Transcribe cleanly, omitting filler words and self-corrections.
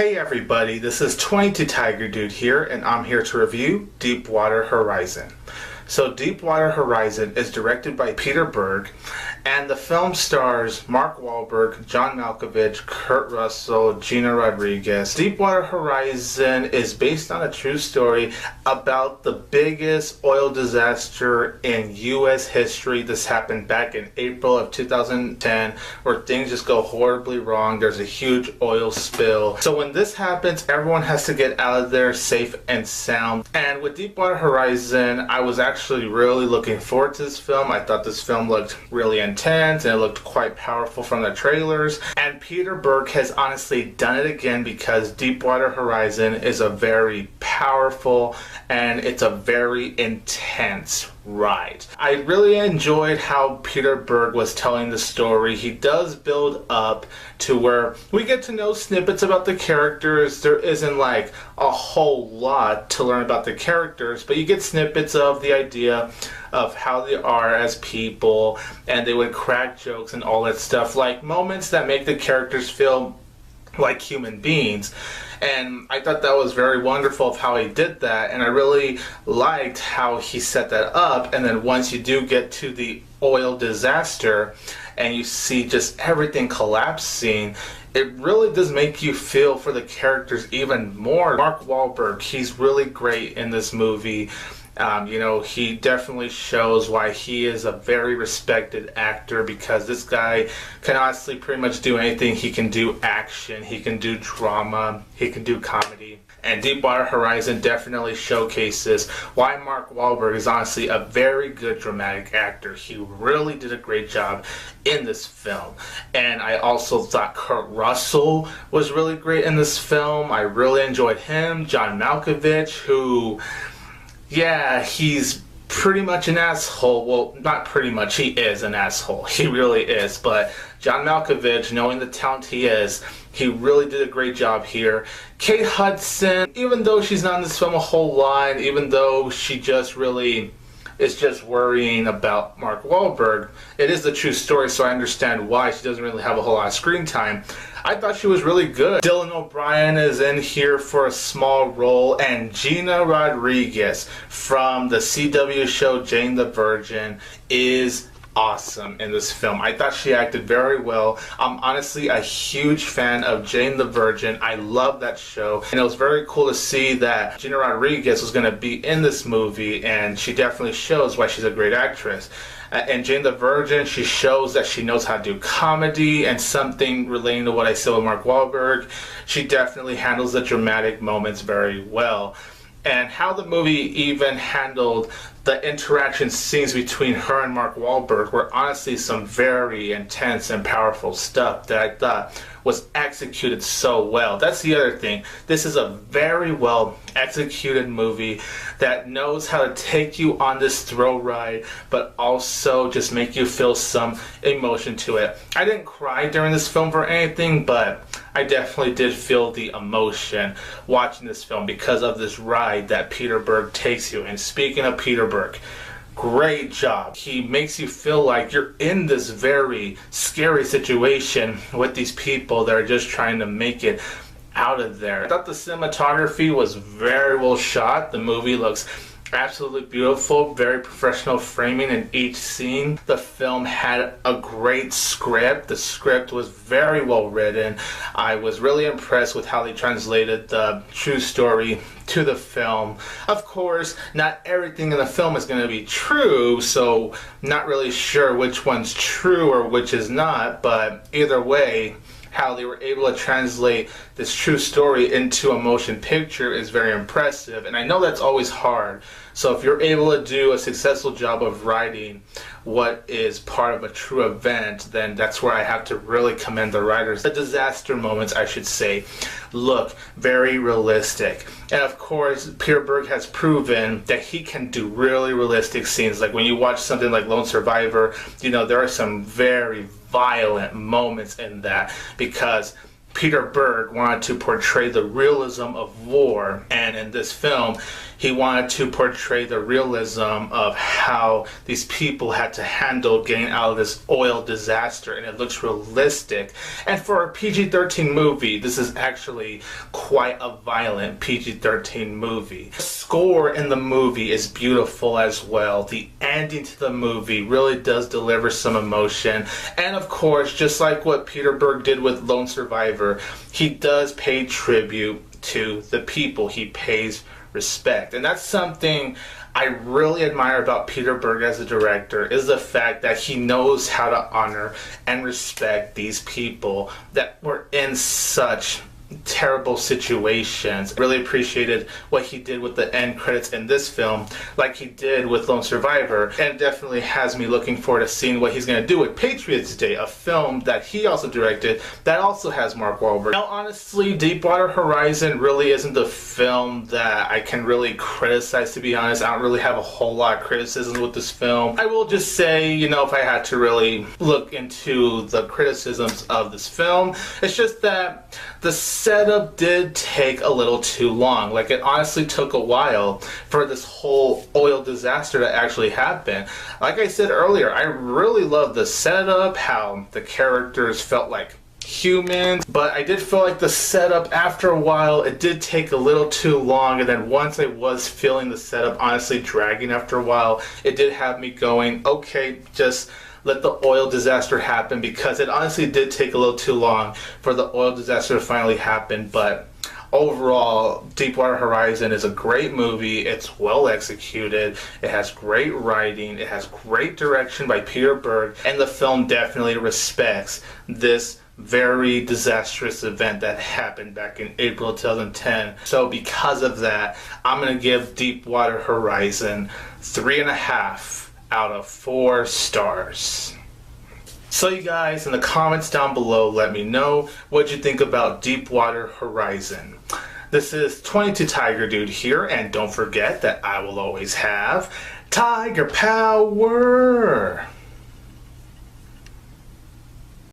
Hey everybody, this is 22 Tiger Dude here, and I'm here to review Deepwater Horizon. So Deepwater Horizon is directed by Peter Berg, and the film stars Mark Wahlberg, John Malkovich, Kurt Russell, Gina Rodriguez. Deepwater Horizon is based on a true story about the biggest oil disaster in U.S. history. This happened back in April of 2010, where things just go horribly wrong. There's a huge oil spill. So when this happens, everyone has to get out of there safe and sound. And with Deepwater Horizon, I was actually really looking forward to this film. I thought this film looked really intense and it looked quite powerful from the trailers. And Peter Berg has honestly done it again, because Deepwater Horizon is a very powerful and it's a very intense ride. I really enjoyed how Peter Berg was telling the story. He does build up to where we get to know snippets about the characters. There isn't like a whole lot to learn about the characters, but you get snippets of the idea of how they are as people, and they would crack jokes and all that stuff, like moments that make the characters feel like human beings. And I thought that was very wonderful of how he did that, and I really liked how he set that up. And then once you do get to the oil disaster and you see just everything collapsing, it really does make you feel for the characters even more. Mark Wahlberg, he's really great in this movie. He definitely shows why he is a very respected actor, because this guy can honestly pretty much do anything. He can do action, he can do drama, he can do comedy. And Deepwater Horizon definitely showcases why Mark Wahlberg is honestly a very good dramatic actor. He really did a great job in this film. And I also thought Kurt Russell was really great in this film. I really enjoyed him. John Malkovich, who... yeah, he's pretty much an asshole. Well, not pretty much, he is an asshole. He really is. But John Malkovich, knowing the talent he is, he really did a great job here. Kate Hudson, even though she's not in this film a whole lot, even though she just really is just worrying about Mark Wahlberg, it is the true story, so I understand why she doesn't really have a whole lot of screen time. I thought she was really good. O Brien is in here for a small role, and Gina Rodriguez from the CW show Jane the Virgin is awesome in this film. I thought she acted very well. I'm honestly a huge fan of Jane the Virgin. I love that show, and it was very cool to see that Gina Rodriguez was going to be in this movie, and she definitely shows why she's a great actress. And Jane the Virgin, she shows that she knows how to do comedy, and something relating to what I said with Mark Wahlberg, she definitely handles the dramatic moments very well. And how the movie even handled the interaction scenes between her and Mark Wahlberg were honestly some very intense and powerful stuff that I thought was executed so well. That's the other thing. This is a very well executed movie that knows how to take you on this thrill ride, but also just make you feel some emotion to it. I didn't cry during this film for anything, but I definitely did feel the emotion watching this film because of this ride that Peter Berg takes you. And speaking of Peter Berg, great job. He makes you feel like you're in this very scary situation with these people that are just trying to make it out of there. I thought the cinematography was very well shot. The movie looks absolutely beautiful, very professional framing in each scene. The film had a great script. The script was very well written. I was really impressed with how they translated the true story to the film. Of course, not everything in the film is going to be true, so not really sure which one's true or which is not, but either way, how they were able to translate this true story into a motion picture is very impressive. And I know that's always hard. So if you're able to do a successful job of writing what is part of a true event, then that's where I have to really commend the writers. The disaster moments, I should say, look very realistic. And of course, Peter Berg has proven that he can do really realistic scenes. Like when you watch something like Lone Survivor, there are some very violent moments in that, because Peter Berg wanted to portray the realism of war, and in this film He wanted to portray the realism of how these people had to handle getting out of this oil disaster, and it looks realistic. And for a PG-13 movie, this is actually quite a violent PG-13 movie. The score in the movie is beautiful as well. The ending to the movie really does deliver some emotion. And of course, just like what Peter Berg did with Lone Survivor, he does pay tribute to the people. He pays respect. And that's something I really admire about Peter Berg as a director, is the fact that he knows how to honor and respect these people that were in such terrible situations. Really appreciated what he did with the end credits in this film, like he did with Lone Survivor, and definitely has me looking forward to seeing what he's going to do with Patriots Day, a film that he also directed that also has Mark Wahlberg. Now honestly, Deepwater Horizon really isn't the film that I can really criticize, to be honest. I don't really have a whole lot of criticisms with this film. I will just say, you know, if I had to really look into the criticisms of this film, it's just that the setup did take a little too long. Like, it honestly took a while for this whole oil disaster to actually happen. Like I said earlier, I really love the setup, how the characters felt like humans, but I did feel like the setup, after a while, it did take a little too long. And then once I was feeling the setup honestly dragging after a while, it did have me going, okay, just let the oil disaster happen, because it honestly did take a little too long for the oil disaster to finally happen. But overall, Deepwater Horizon is a great movie. It's well executed. It has great writing. It has great direction by Peter Berg, and the film definitely respects this very disastrous event that happened back in April 2010. So because of that, I'm going to give Deepwater Horizon 3.5 out of 4 stars. So you guys, in the comments down below, let me know what you think about Deepwater Horizon. This is 22 Tiger Dude here, and don't forget that I will always have Tiger Power!